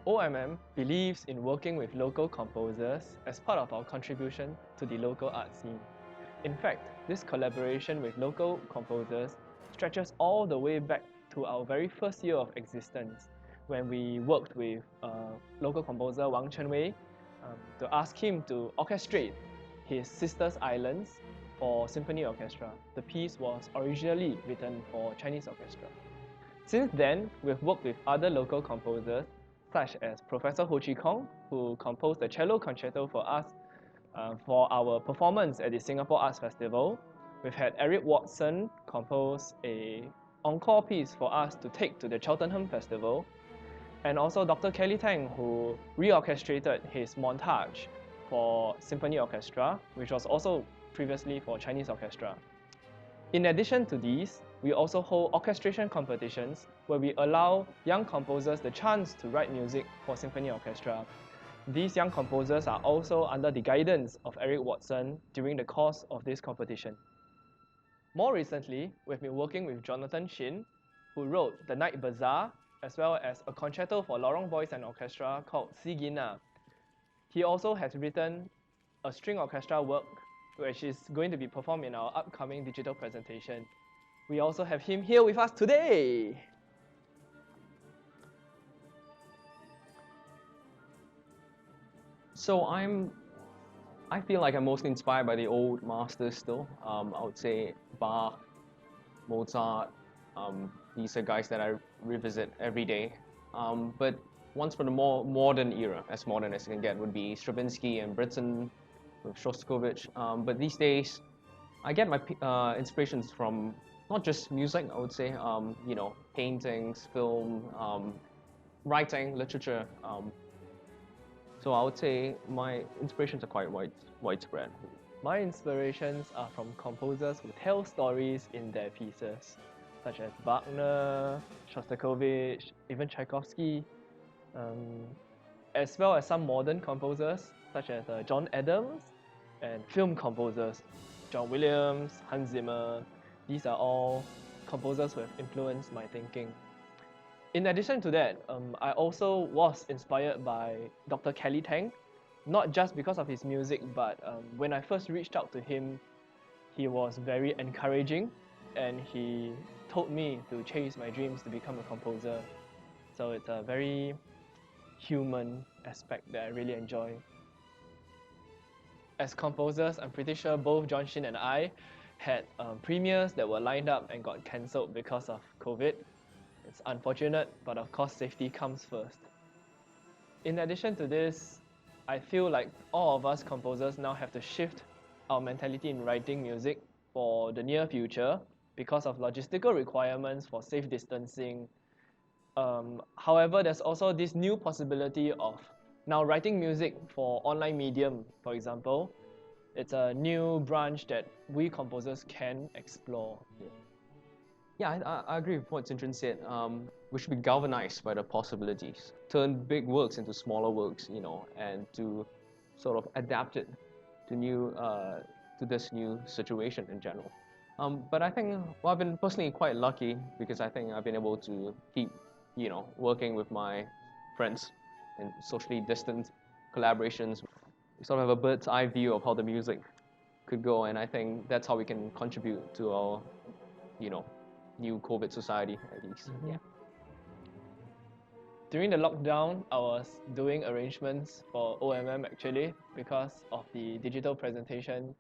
OMM believes in working with local composers as part of our contribution to the local art scene. In fact, this collaboration with local composers stretches all the way back to our very first year of existence, when we worked with local composer Wang to ask him to orchestrate his Sisters Islands for symphony orchestra. The piece was originally written for Chinese orchestra. Since then, we've worked with other local composers such as Professor Ho Chi Kong, who composed the cello concerto for us for our performance at the Singapore Arts Festival. We've had Eric Watson compose a encore piece for us to take to the Cheltenham Festival, and also Dr. Kelly Tang, who reorchestrated his montage for symphony orchestra, which was also previously for Chinese orchestra. In addition to these, we also hold orchestration competitions where we allow young composers the chance to write music for symphony orchestra. These young composers are also under the guidance of Eric Watson during the course of this competition. More recently, we've been working with Jonathan Shin, who wrote The Night Bazaar, as well as a concerto for Lorong Boys and Orchestra called Sigina. He also has written a string orchestra work, which is going to be performed in our upcoming digital presentation. We also have him here with us today. So I feel like I'm mostly inspired by the old masters still. I would say Bach, Mozart. These are guys that I revisit every day. But once for the more modern era, as modern as it can get, would be Stravinsky and Britten with Shostakovich. But these days, I get my inspirations from not just music, I would say, paintings, film, writing, literature. So I would say my inspirations are quite widespread. My inspirations are from composers who tell stories in their pieces, such as Wagner, Shostakovich, even Tchaikovsky, as well as some modern composers, such as John Adams, and film composers, John Williams, Hans Zimmer. These are all composers who have influenced my thinking. In addition to that, I also was inspired by Dr. Kelly Tang, not just because of his music, but when I first reached out to him, he was very encouraging, and he told me to chase my dreams to become a composer. So it's a very human aspect that I really enjoy. As composers, I'm pretty sure both John Shin and I had premieres that were lined up and got cancelled because of COVID. It's unfortunate, but of course safety comes first. In addition to this, I feel like all of us composers now have to shift our mentality in writing music for the near future because of logistical requirements for safe distancing. However, there's also this new possibility of now writing music for online medium, for example. It's a new branch that we composers can explore. Yeah, I agree with what Jinjun said. We should be galvanized by the possibilities. Turn big works into smaller works, and to sort of adapt it to this new situation in general. But I think, well, I've been personally quite lucky because I think I've been able to keep, working with my friends in socially distant collaborations. We sort of have a bird's eye view of how the music could go, and I think that's how we can contribute to our, new COVID society, at least. Mm-hmm. Yeah. During the lockdown, I was doing arrangements for OMM actually because of the digital presentation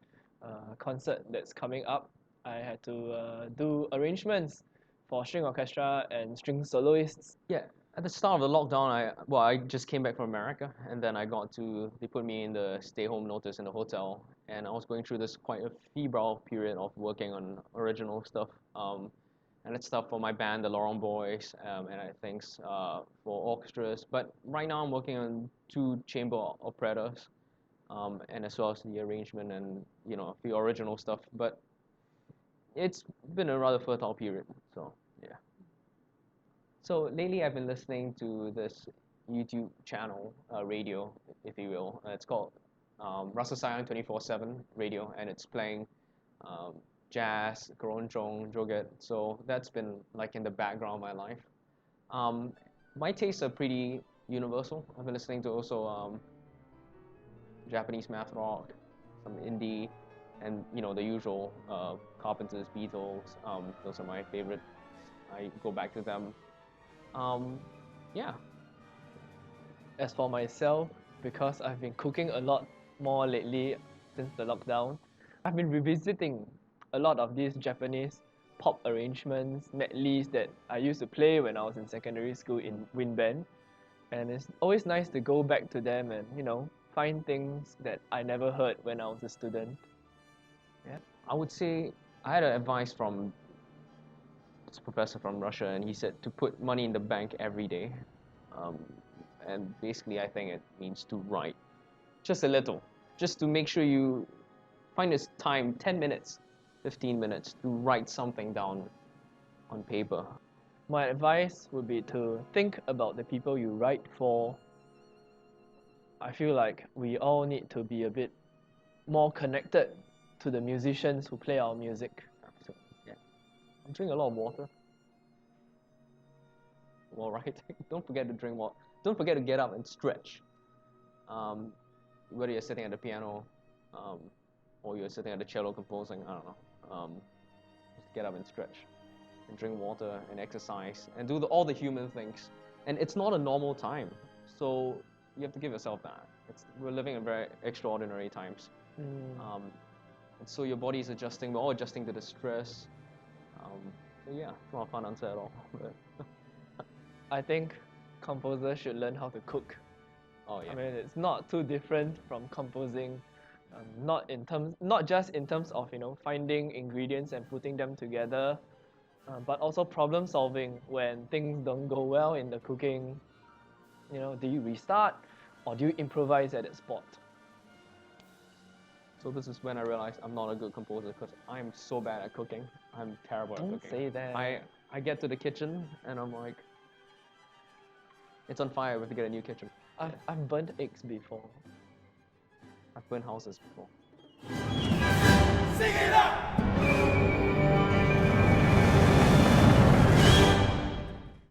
concert that's coming up. I had to do arrangements for string orchestra and string soloists. Yeah, at the start of the lockdown, I just came back from America, and then they put me in the stay home notice in the hotel, and I was going through this quite a febrile period of working on original stuff. And it's stuff for my band, the Lorong Boys, and I think for orchestras. But right now I'm working on 2 chamber operettas, and as well as the arrangement and a few original stuff. But it's been a rather fertile period, so yeah. So lately I've been listening to this YouTube channel, radio, if you will. It's called Rasa Sayang 24/7 Radio, and it's playing jazz, keroncong, joget. So that's been like in the background of my life. My tastes are pretty universal. I've been listening to also Japanese math rock, some indie, and the usual Carpenters, Beatles. Those are my favorite. I go back to them. Yeah. As for myself, because I've been cooking a lot more lately since the lockdown, I've been revisiting a lot of these Japanese pop arrangements, medleys that I used to play when I was in secondary school in wind band. And it's always nice to go back to them and, find things that I never heard when I was a student. Yeah. I would say I had an advice from this professor from Russia, and he said to put money in the bank every day. Um, and basically, I think it means to write just a little, just to make sure you find this time, 10 minutes, 15 minutes, to write something down on paper. My advice would be to think about the people you write for. I feel like we all need to be a bit more connected to the musicians who play our music. Absolutely. Yeah. I'm drinking a lot of water. While writing, don't forget to drink water. Don't forget to get up and stretch. Whether you're sitting at the piano, or you're sitting at the cello composing, I don't know. Just get up and stretch, and drink water, and exercise, and do all the human things. And it's not a normal time, so you have to give yourself that. We're living in very extraordinary times. And so your body is adjusting. We're all adjusting to the stress. So yeah, it's not a fun answer at all. I think composers should learn how to cook. Oh yeah. I mean, it's not too different from composing, not just in terms of finding ingredients and putting them together, but also problem solving when things don't go well in the cooking. Do you restart or do you improvise at that spot? So this is when I realized I'm not a good composer because I'm so bad at cooking. I'm terrible at Don't cooking. say that. I get to the kitchen and I'm like, it's on fire. We have to get a new kitchen. I've burnt eggs before. I've burnt houses before. Sing it up!